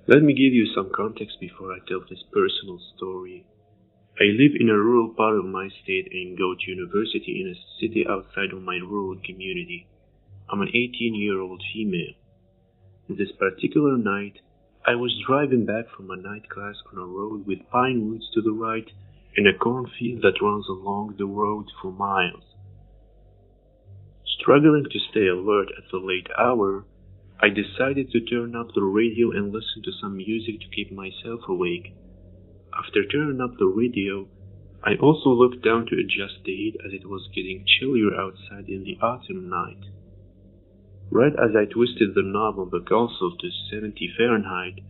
Let me give you some context before I tell this personal story. I live in a rural part of my state and go to university in a city outside of my rural community. I'm an 18-year-old female. This particular night, I was driving back from a night class on a road with pine woods to the right and a cornfield that runs along the road for miles. Struggling to stay alert at the late hour, I decided to turn up the radio and listen to some music to keep myself awake. After turning up the radio, I also looked down to adjust the heat as it was getting chillier outside in the autumn night. Right as I twisted the knob on the console to 70 Fahrenheit,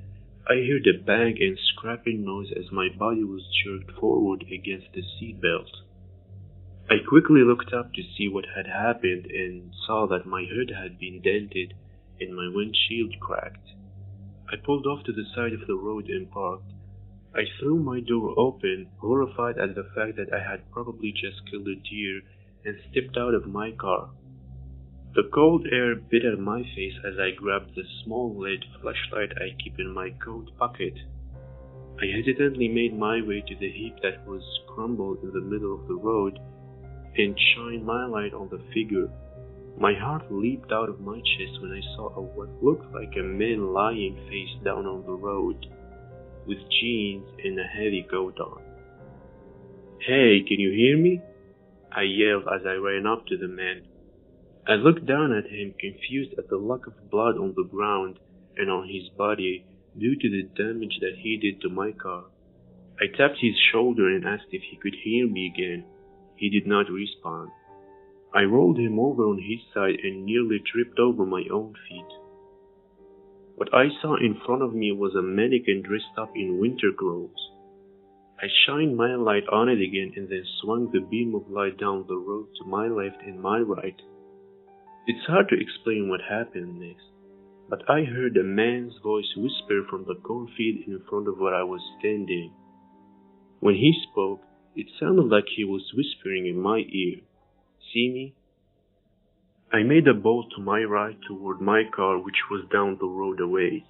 I heard a bang and scraping noise as my body was jerked forward against the seatbelt. I quickly looked up to see what had happened and saw that my hood had been dented and my windshield cracked. I pulled off to the side of the road and parked. I threw my door open, horrified at the fact that I had probably just killed a deer, and stepped out of my car. The cold air bit at my face as I grabbed the small lit flashlight I keep in my coat pocket. I hesitantly made my way to the heap that was crumbled in the middle of the road and shined my light on the figure. My heart leaped out of my chest when I saw what looked like a man lying face down on the road, with jeans and a heavy coat on. "Hey, can you hear me?" I yelled as I ran up to the man. I looked down at him, confused at the lack of blood on the ground and on his body due to the damage that he did to my car. I tapped his shoulder and asked if he could hear me again. He did not respond. I rolled him over on his side and nearly tripped over my own feet. What I saw in front of me was a mannequin dressed up in winter clothes. I shined my light on it again and then swung the beam of light down the road to my left and my right. It's hard to explain what happened next, but I heard a man's voice whisper from the cornfield in front of where I was standing. When he spoke, it sounded like he was whispering in my ear. "See me?" I made a bolt to my right toward my car, which was down the road a ways.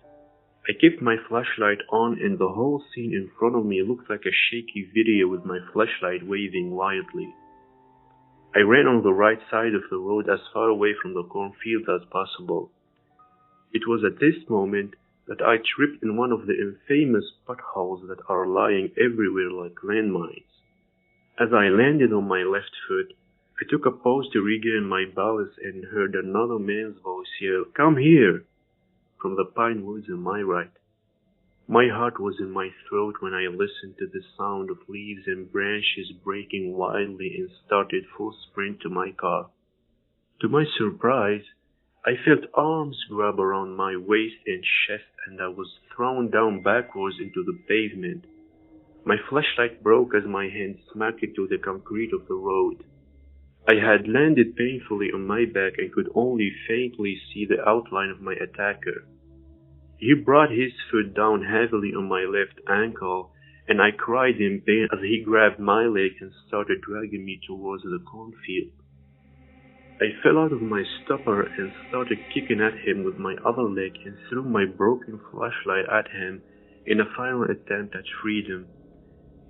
I kept my flashlight on and the whole scene in front of me looked like a shaky video with my flashlight waving wildly. I ran on the right side of the road as far away from the cornfield as possible. It was at this moment that I tripped in one of the infamous potholes that are lying everywhere like landmines. As I landed on my left foot, I took a pause to regain my balance and heard another man's voice yell, "Come here!" from the pine woods on my right. My heart was in my throat when I listened to the sound of leaves and branches breaking wildly and started full sprint to my car. To my surprise, I felt arms grab around my waist and chest and I was thrown down backwards into the pavement. My flashlight broke as my hand smacked into the concrete of the road. I had landed painfully on my back and could only faintly see the outline of my attacker. He brought his foot down heavily on my left ankle, and I cried in pain as he grabbed my leg and started dragging me towards the cornfield. I fell out of my stupor and started kicking at him with my other leg and threw my broken flashlight at him in a final attempt at freedom.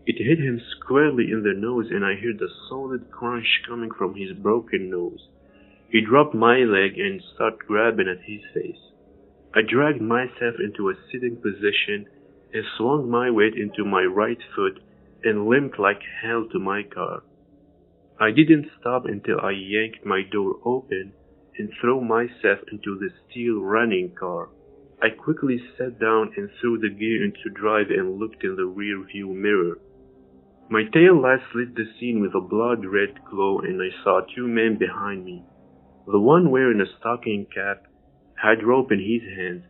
It hit him squarely in the nose and I heard a solid crunch coming from his broken nose. He dropped my leg and started grabbing at his face. I dragged myself into a sitting position and swung my weight into my right foot and limped like hell to my car. I didn't stop until I yanked my door open and threw myself into the steel running car. I quickly sat down and threw the gear into drive and looked in the rear view mirror. My tail lights lit the scene with a blood-red glow and I saw two men behind me. The one wearing a stocking cap had rope in his hands,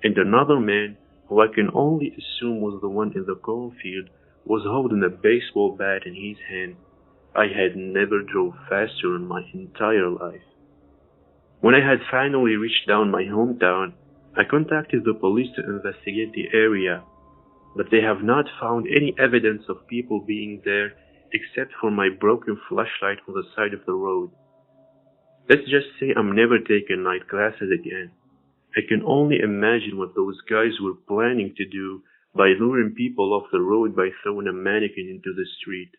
and another man, who I can only assume was the one in the cornfield, was holding a baseball bat in his hand. I had never drove faster in my entire life. When I had finally reached down my hometown, I contacted the police to investigate the area, but they have not found any evidence of people being there except for my broken flashlight on the side of the road. Let's just say I'm never taking night classes again. I can only imagine what those guys were planning to do by luring people off the road by throwing a mannequin into the street.